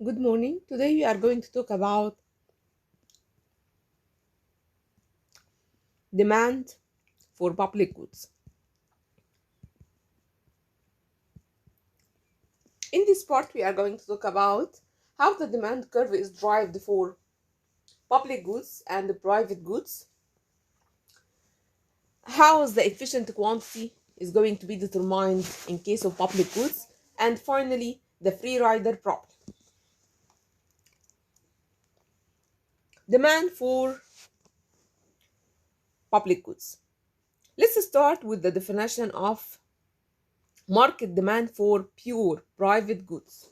Good morning. Today we are going to talk about demand for public goods. In this part, we are going to talk about how the demand curve is derived for public goods and private goods, how the efficient quantity is going to be determined in case of public goods, and finally, the free rider problem. Demand for public goods. Let's start with the definition of market demand for pure private goods.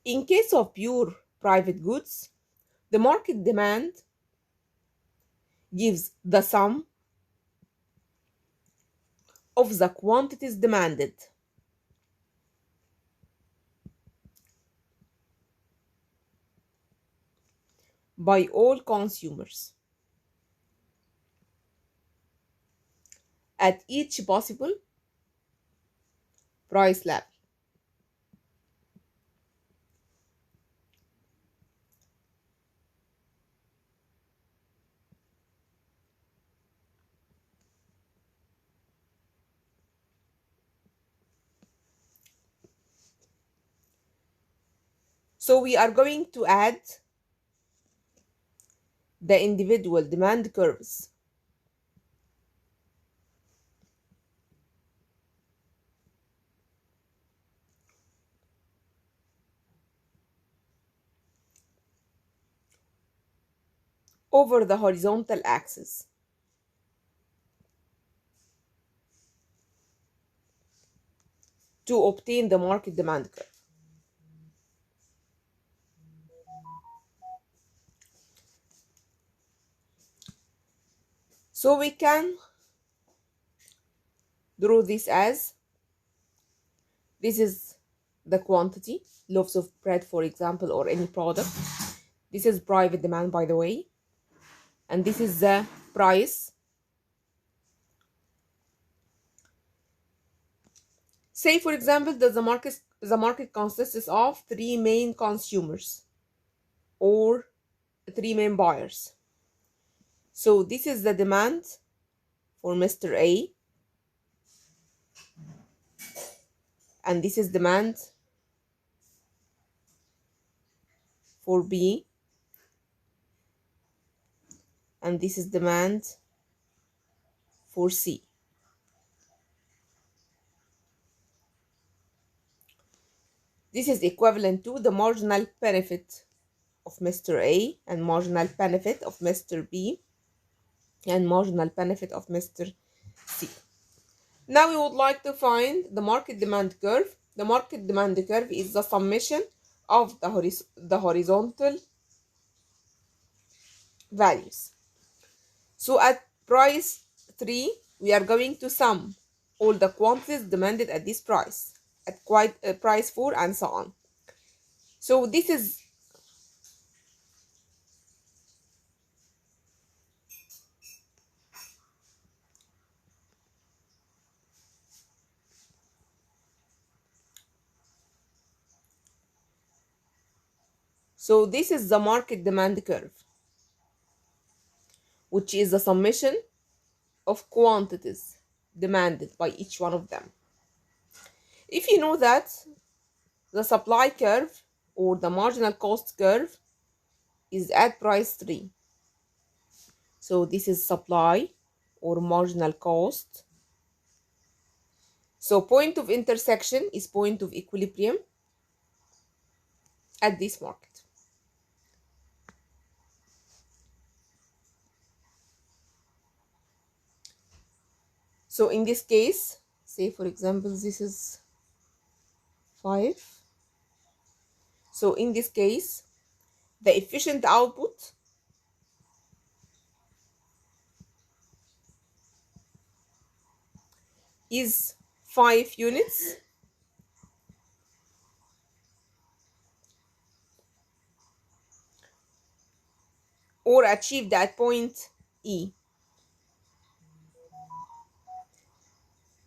In case of pure private goods, the market demand gives the sum of the quantities demanded by all consumers at each possible price level. So we are going to add the individual demand curves over the horizontal axis to obtain the market demand curve. So we can draw this as this is the quantity, loaves of bread, for example, or any product. This is private demand, by the way, and this is the price. Say, for example, that the market consists of three main consumers or three main buyers. So this is the demand for Mr. A, and this is demand for B, and this is demand for C. This is equivalent to the marginal benefit of Mr. A and marginal benefit of Mr. B and marginal benefit of Mr. C. Now we would like to find the market demand curve. The market demand curve is the summation of the horizontal values. So at price 3, we are going to sum all the quantities demanded at this price, at price 4, and so on. So this is the market demand curve, which is the summation of quantities demanded by each one of them. If you know that the supply curve or the marginal cost curve is at price 3, so this is supply or marginal cost. So point of intersection is point of equilibrium at this market. So in this case, say for example, this is 5. So in this case, the efficient output is 5 units or achieved at point E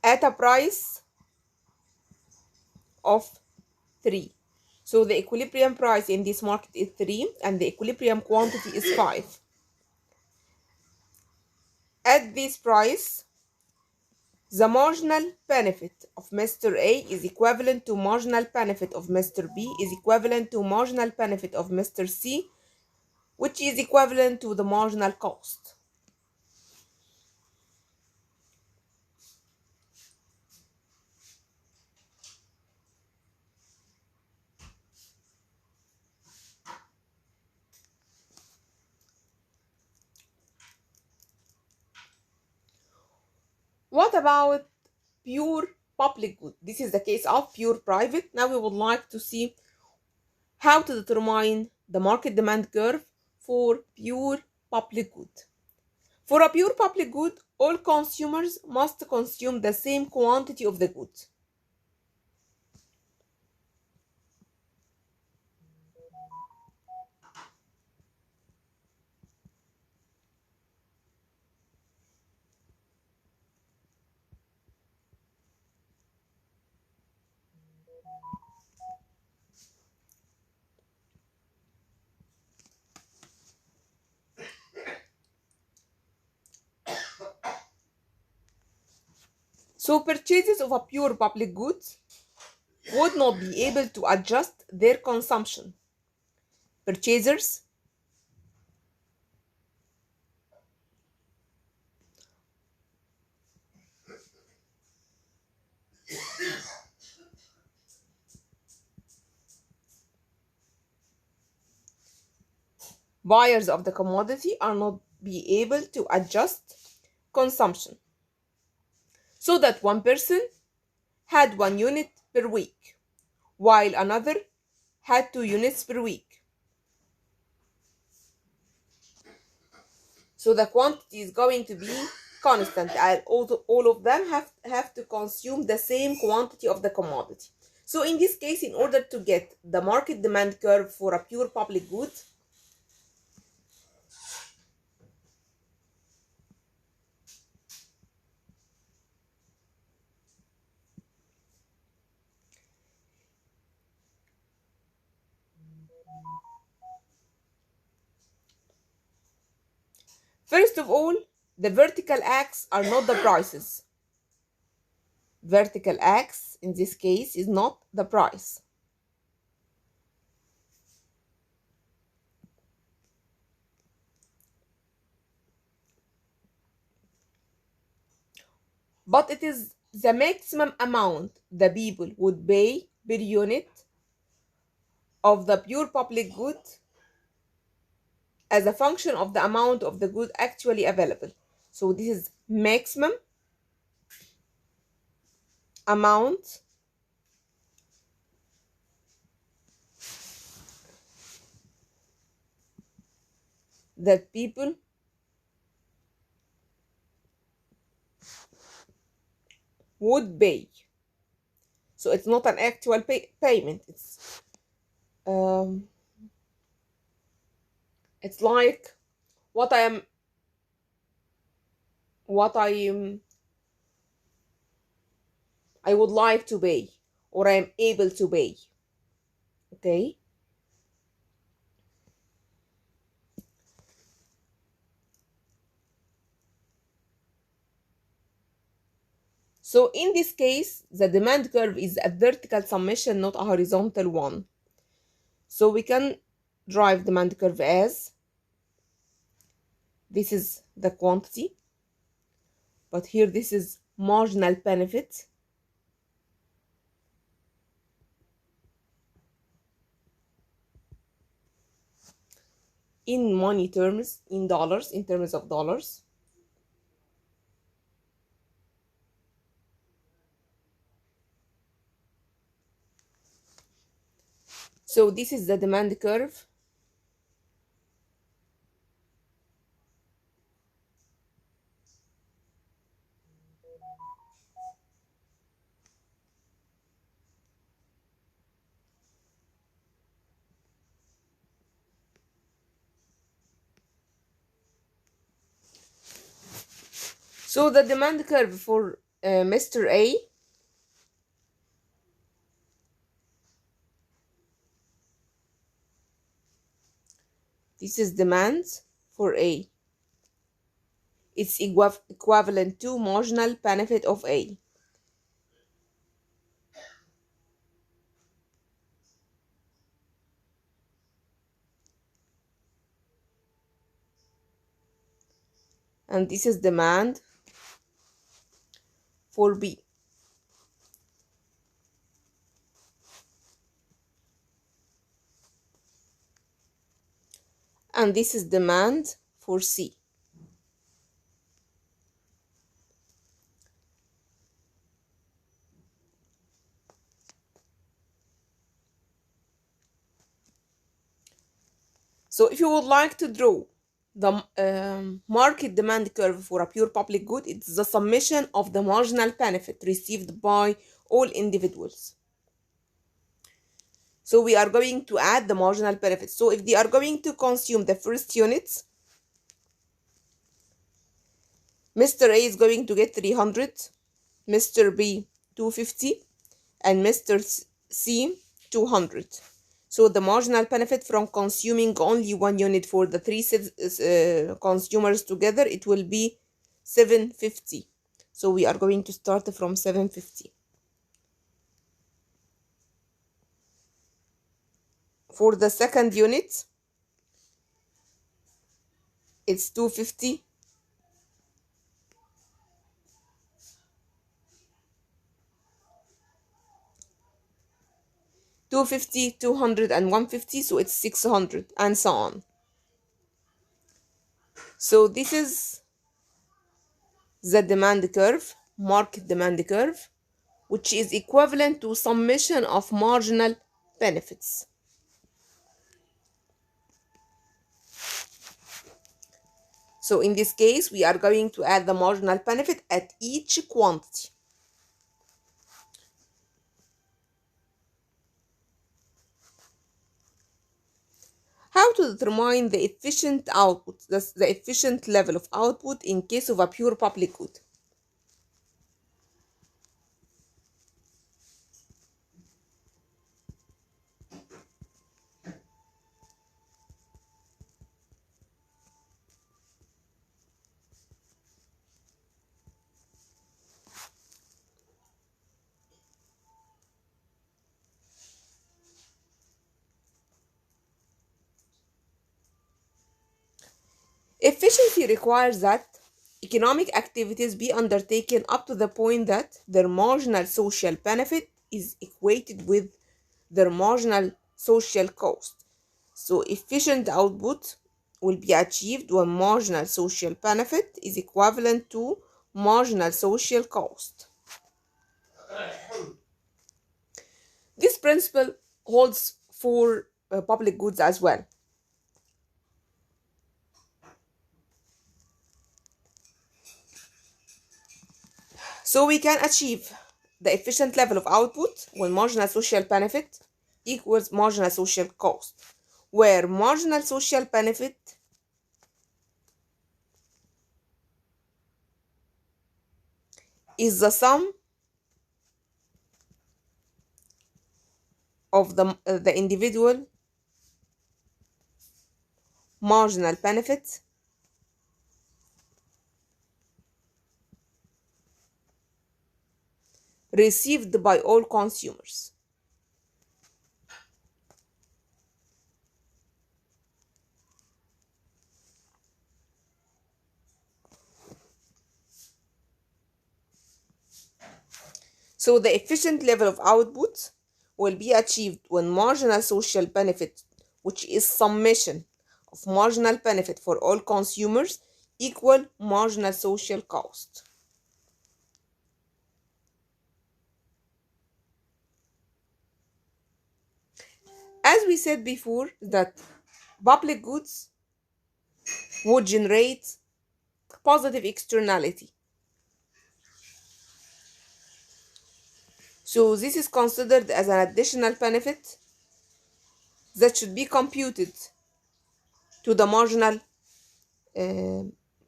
at a price of 3. So the equilibrium price in this market is 3 and the equilibrium quantity is 5. At this price, the marginal benefit of Mr. A is equivalent to marginal benefit of Mr. B is equivalent to marginal benefit of Mr. C, which is equivalent to the marginal cost. What about pure public good? This is the case of pure private. Now we would like to see how to determine the market demand curve for pure public good. For a pure public good, all consumers must consume the same quantity of the good. So purchasers of a pure public good would not be able to adjust their consumption. Purchasers buyers of the commodity are not be able to adjust consumption, so that one person had 1 unit per week while another had 2 units per week. So the quantity is going to be constant and all of them have to consume the same quantity of the commodity. So in this case, in order to get the market demand curve for a pure public good, first of all, the vertical axes are not the prices. Vertical axis in this case is not the price. But it is the maximum amount the people would pay per unit of the pure public good as a function of the amount of the good actually available. So this is maximum amount that people would pay. So it's not an actual payment. Um, it's like what I am, what I would like to pay, or I am able to pay. Okay. So in this case, the demand curve is a vertical summation, not a horizontal one. So we can drive demand curve as this is the quantity, but here this is marginal benefit. In money terms, in dollars, in terms of dollars. So this is the demand curve. So the demand curve for Mr. A, this is demand for A. It's equivalent to marginal benefit of A. And this is demand for B. And this is demand for C. So if you would like to draw the market demand curve for a pure public good, it's the summation of the marginal benefit received by all individuals. So we are going to add the marginal benefit. So if they are going to consume the first units, Mr. A is going to get 300, Mr. B 250, and Mr. C 200. So the marginal benefit from consuming only one unit for the three consumers together, it will be 750. So we are going to start from 750. For the second unit, it's 250. 250, 200, and 150, so it's 600, and so on. So this is the demand curve, market demand curve, which is equivalent to summation of marginal benefits. So in this case, we are going to add the marginal benefit at each quantity. How to determine the efficient output, the efficient level of output in case of a pure public good? Efficiency requires that economic activities be undertaken up to the point that their marginal social benefit is equated with their marginal social cost. So efficient output will be achieved when marginal social benefit is equivalent to marginal social cost. This principle holds for public goods as well. So we can achieve the efficient level of output when marginal social benefit equals marginal social cost, where marginal social benefit is the sum of the individual marginal benefit received by all consumers. So the efficient level of output will be achieved when marginal social benefit, which is summation of marginal benefit for all consumers, equal marginal social cost. As we said before, that public goods would generate positive externality. So this is considered as an additional benefit that should be computed to the marginal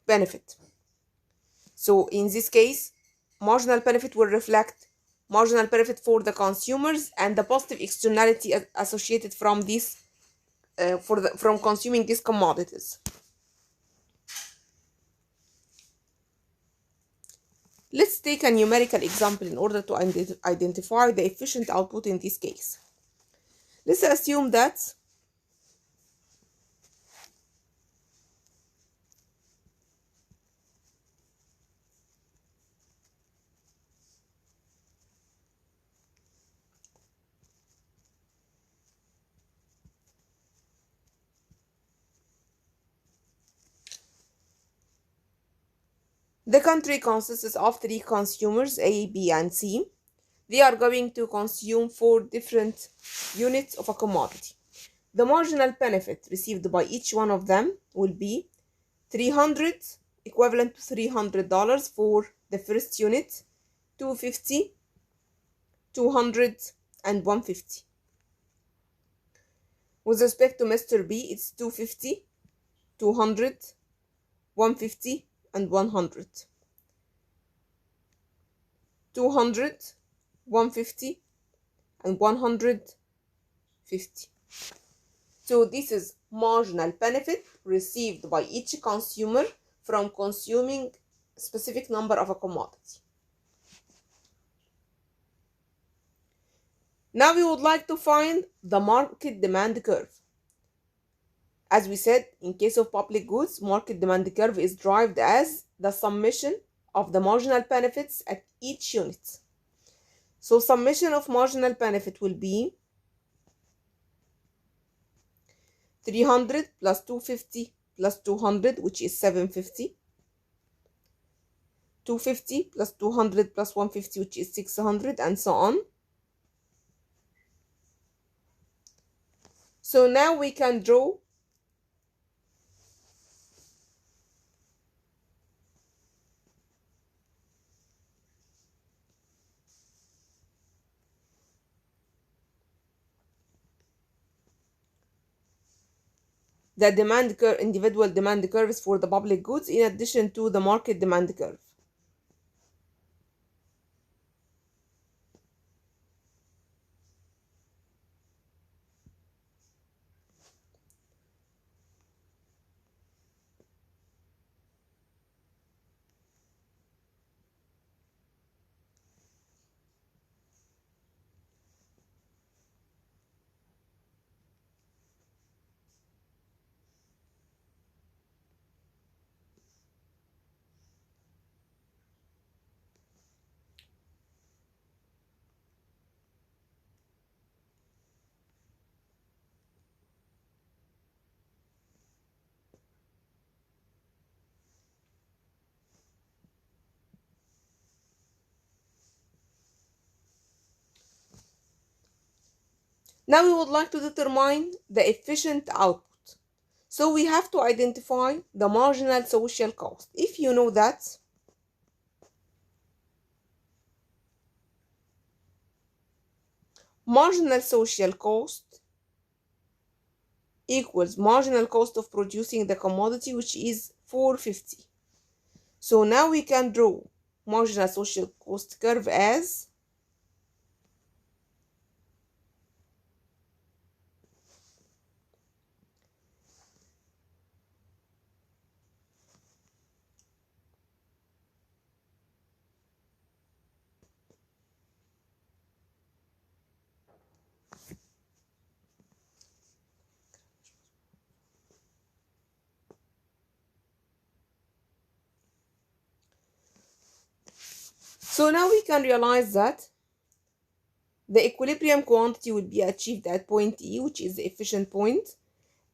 benefit. So in this case, marginal benefit will reflect marginal benefit for the consumers and the positive externality associated from this from consuming these commodities. Let's take a numerical example in order to identify the efficient output in this case. Let's assume that the country consists of three consumers, A, B, and C. They are going to consume 4 different units of a commodity. The marginal benefit received by each one of them will be 300, equivalent to $300 for the first unit, 250, 200, and 150. With respect to Mr. B, it's 250, 200, 150, and 100. 200, 150, and 150. So this is marginal benefit received by each consumer from consuming a specific number of a commodity. Now we would like to find the market demand curve. As we said, in case of public goods, market demand curve is derived as the summation of the marginal benefits at each unit. So summation of marginal benefit will be 300 plus 250 plus 200, which is 750. 250 plus 200 plus 150, which is 600, and so on. So now we can draw the demand curve, individual demand curves for the public goods in addition to the market demand curve. Now we would like to determine the efficient output. So we have to identify the marginal social cost. If you know that marginal social cost equals marginal cost of producing the commodity, which is 450. So now we can draw marginal social cost curve as so now we can realize that the equilibrium quantity will be achieved at point E, which is the efficient point,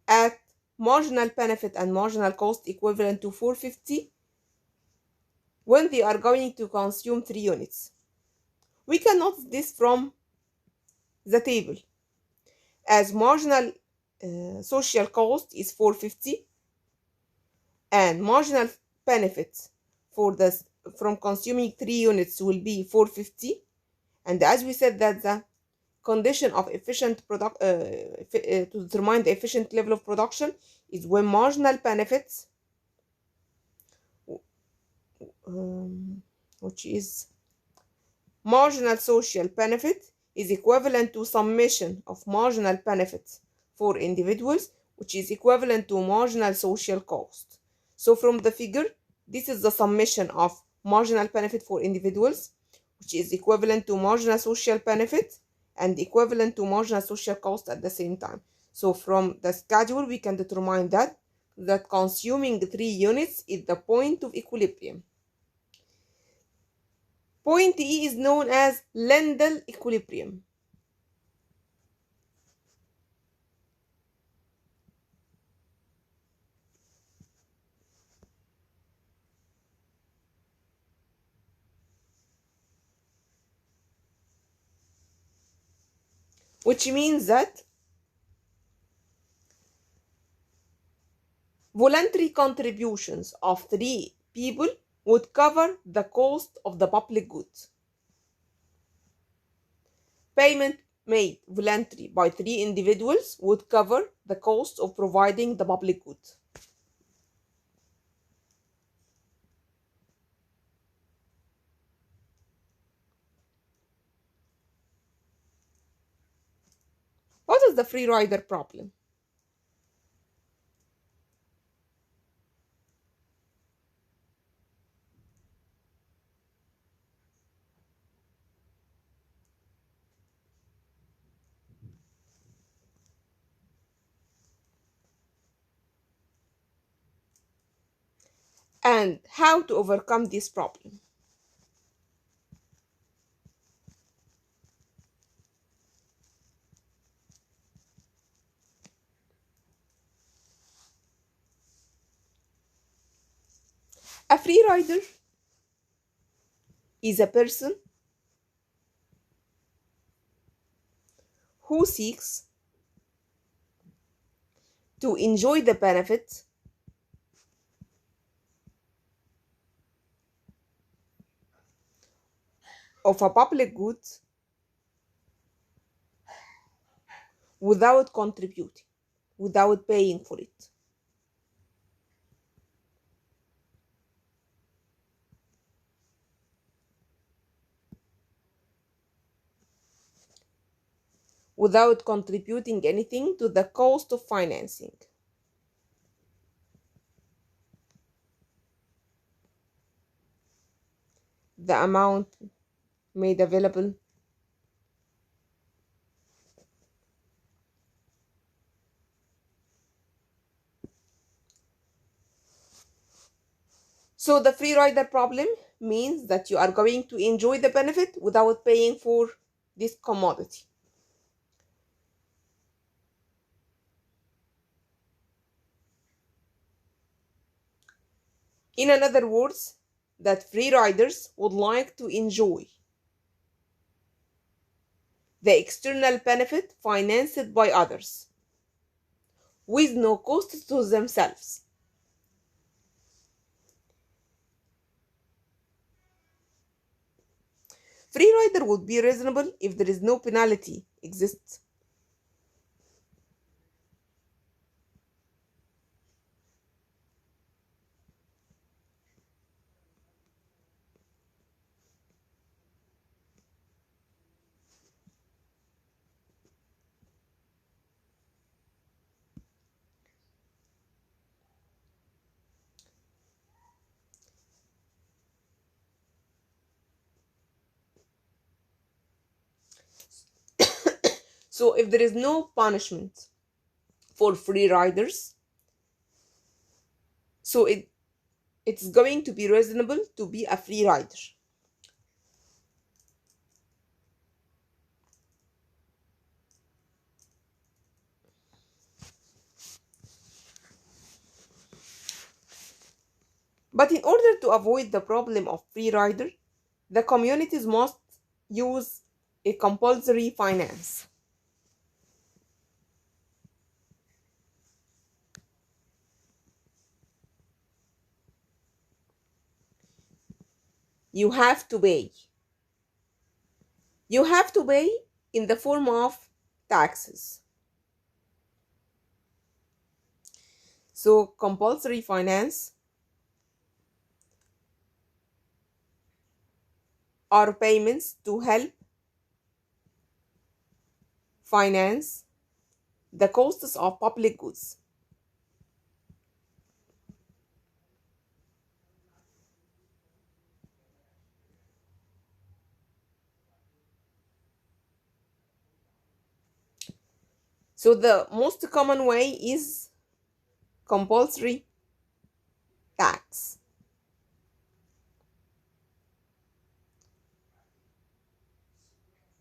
at marginal benefit and marginal cost equivalent to 450 when they are going to consume 3 units. We can note this from the table, as marginal social cost is 450 and marginal benefit for this from consuming 3 units will be 450, and as we said that the condition of efficient product to determine the efficient level of production is when marginal benefits which is marginal social benefit is equivalent to summation of marginal benefits for individuals, which is equivalent to marginal social cost. So from the figure, this is the summation of marginal benefit for individuals, which is equivalent to marginal social benefit and equivalent to marginal social cost at the same time. So from the schedule, we can determine that consuming 3 units is the point of equilibrium. Point E is known as Lendl equilibrium. Which means that voluntary contributions of 3 people would cover the cost of the public good. Payment made voluntary by 3 individuals would cover the cost of providing the public good. What is the free rider problem? And how to overcome this problem? A free rider is a person who seeks to enjoy the benefit of a public good without contributing, without paying for it. Without contributing anything to the cost of financing. The amount made available so the free rider problem means that you are going to enjoy the benefit without paying for this commodity. In other words, that free riders would like to enjoy the external benefit financed by others with no cost to themselves. Free rider would be reasonable if there is no penalty exists. So if there is no punishment for free riders, so it's going to be reasonable to be a free rider. But in order to avoid the problem of free rider, the communities must use a compulsory finance. You have to pay. You have to pay in the form of taxes. So compulsory finance are payments to help finance the costs of public goods. So the most common way is compulsory tax.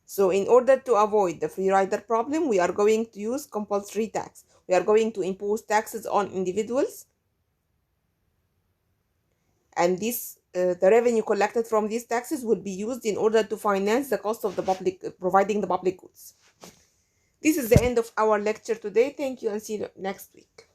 So in order to avoid the free rider problem, we are going to use compulsory tax. We are going to impose taxes on individuals, and the revenue collected from these taxes will be used in order to finance the cost of the public, providing the public goods. This is the end of our lecture today. Thank you and see you next week.